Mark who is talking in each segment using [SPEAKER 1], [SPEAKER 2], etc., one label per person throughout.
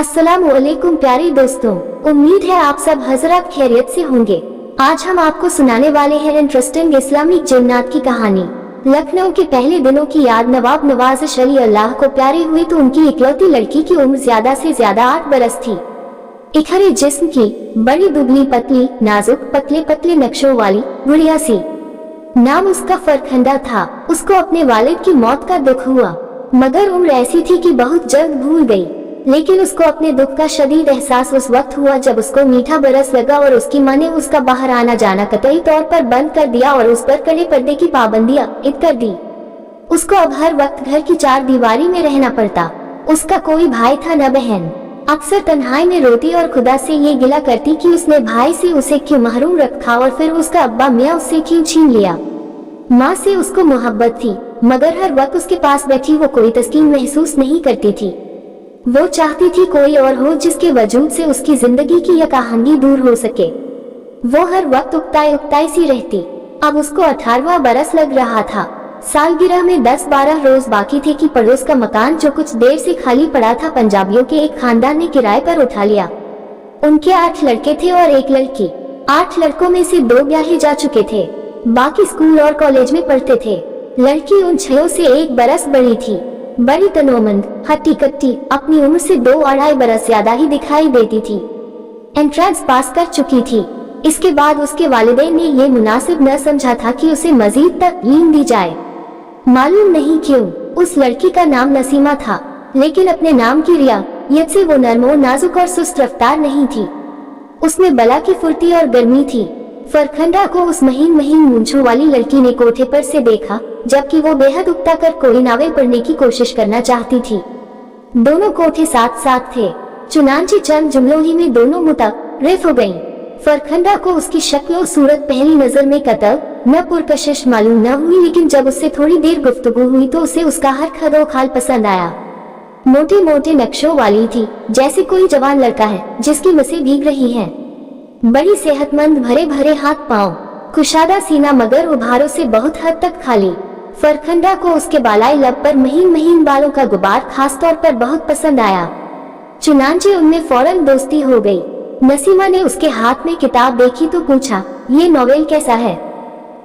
[SPEAKER 1] अस्सलामुअलैकुम प्यारे दोस्तों, उम्मीद है आप सब हजरत खैरियत से होंगे। आज हम आपको सुनाने वाले हैं इंटरेस्टिंग इस्लामिक जिन्नात की कहानी। लखनऊ के पहले दिनों की याद। नवाब नवाज अली अल्लाह को प्यारे हुए तो उनकी इकलौती लड़की की उम्र ज्यादा से ज्यादा 8 बरस थी। एक हरे जिस्म की, बड़ी दुबली पतली, नाजुक, पतले पतले नक्शों वाली गुड़िया सी। नाम उसका फरखंदा था। उसको अपने वालिद की मौत का दुख हुआ, मगर उम्र ऐसी थी कि बहुत जल्द भूल गई। लेकिन उसको अपने दुख का शदीद एहसास उस वक्त हुआ जब उसको मीठा बरस लगा और उसकी मां ने उसका बाहर आना जाना कतई तौर पर बंद कर दिया और उस पर कड़े पर्दे की पाबंदी आयद कर दी। उसको अब हर वक्त घर की 4 दीवारी में रहना पड़ता। उसका कोई भाई था न बहन। अक्सर तन्हाई में रोती और खुदा से ये गिला करती कि उसने भाई से उसे क्यों महरूम रखा और फिर उसका अब्बा मियाँ उससे क्यों छीन लिया। माँ से उसको मोहब्बत थी, मगर हर वक्त उसके पास बैठी वो कोई तस्कीन महसूस नहीं करती थी। वो चाहती थी कोई और हो जिसके वजूद से उसकी जिंदगी की यकाहंगी दूर हो सके। वो हर वक्त उकताई सी रहती। अब उसको 18वां बरस लग रहा था। सालगिरह में 10-12 रोज बाकी थे कि पड़ोस का मकान जो कुछ देर से खाली पड़ा था पंजाबियों के एक खानदान ने किराए पर उठा लिया। उनके 8 लड़के थे और एक लड़की। 8 लड़कों में से 2 ब्याहे जा चुके थे, बाकी स्कूल और कॉलेज में पढ़ते थे। लड़की उन 6 से 1 बरस बड़ी थी, बड़ी तनोमंद, हट्टी कट्टी, अपनी उम्र से 2-2.5 बरस ज्यादा ही दिखाई देती थी। एंट्रेंस पास कर चुकी थी। इसके बाद उसके वालिदैन ने ये मुनासिब न समझा था कि उसे मजीद तालीम दी जाए। मालूम नहीं क्यों उस लड़की का नाम नसीमा था, लेकिन अपने नाम की रियायत से वो नरमो नाजुक और सुस्त रफ्तार नहीं थी। उसमें बला की फुर्ती और गर्मी थी। फरखंदा को उस महीन मूंछों वाली लड़की ने कोठे पर से देखा, जबकि वो बेहद उकता कर कोई नावेल पढ़ने की कोशिश करना चाहती थी। दोनों कोठे साथ साथ थे, चुनांचे चंद जुमलों ही में दोनों मुतारिफ हो गईं। फरखंदा को उसकी शक्ल और सूरत पहली नजर में कतई न पुरकशिश मालूम न हुई, लेकिन जब उससे थोड़ी देर गुफ्तगू हुई तो उसे उसका हर खदो खाल पसंद आया। मोटे मोटे नक्शों वाली थी, जैसे कोई जवान लड़का है जिसकी नसें भीग रही हैं। बड़ी सेहतमंद, भरे भरे हाथ पांव, कुशादा सीना, मगर उभारों से बहुत हद तक खाली। फरखंदा को उसके बालाई लब पर महीन बालों का गुबार खास तौर पर बहुत पसंद आया। चुनांचे उनमें फौरन दोस्ती हो गई। नसीमा ने उसके हाथ में किताब देखी तो पूछा, ये नॉवेल कैसा है?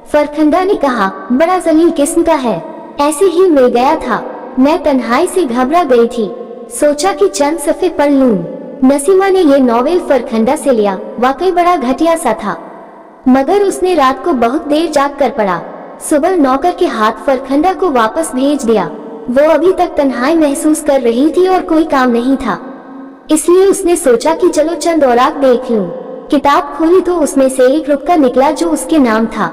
[SPEAKER 1] फरखंदा ने कहा, बड़ा जलील किस्म का है, ऐसे ही मिल गया था। मैं तन्हाई से घबरा गई थी, सोचा कि चंद सफ़े पढ़ लूं। नसीमा ने ये नॉवेल फरखंदा से लिया। वाकई बड़ा घटिया सा था, मगर उसने रात को बहुत देर जाग कर पढ़ा। सुबह नौकर के हाथ फरखंदा को वापस भेज दिया। वो अभी तक तन्हाई महसूस कर रही थी और कोई काम नहीं था, इसलिए उसने सोचा कि चलो चंद औराक देख लूं। किताब खोली तो उसमें से एक रुक्का निकला जो उसके नाम था।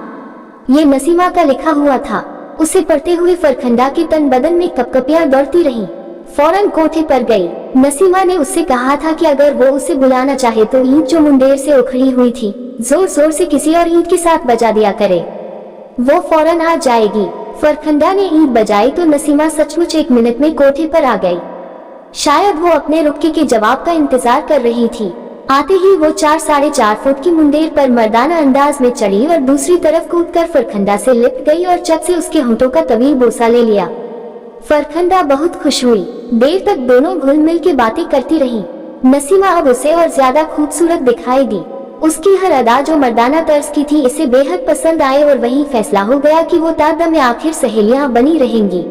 [SPEAKER 1] ये नसीमा का लिखा हुआ था। उसे पढ़ते हुए फरखंदा के तन बदन में कपकपियां दौड़ती रहीं। फौरन कोठे पर गई। नसीमा ने उससे कहा था कि अगर वो उसे बुलाना चाहे तो ईंट जो मुंडेर से उखड़ी हुई थी जोर जोर से किसी और ईंट के साथ बजा दिया करे, वो फौरन आ जाएगी। फरखंदा ने ईंट बजाई तो नसीमा सचमुच 1 मिनट में कोठे पर आ गई। शायद वो अपने रुक्के के जवाब का इंतजार कर रही थी। आते ही वो 4-4.5 फुट की मुंडेर पर मर्दाना अंदाज में चढ़ी और दूसरी तरफ कूदकर फरखंदा से लिपट गई और चट से उसके होंठों का तवील बोसा ले लिया। फरखंदा बहुत खुश हुई। देर तक दोनों घुल मिल के बातें करती रहीं। नसीमा अब उसे और ज्यादा खूबसूरत दिखाई दी। उसकी हर अदा जो मर्दाना तर्ज की थी इसे बेहद पसंद आए और वही फैसला हो गया कि वो तादम आखिर सहेलियां बनी रहेंगी।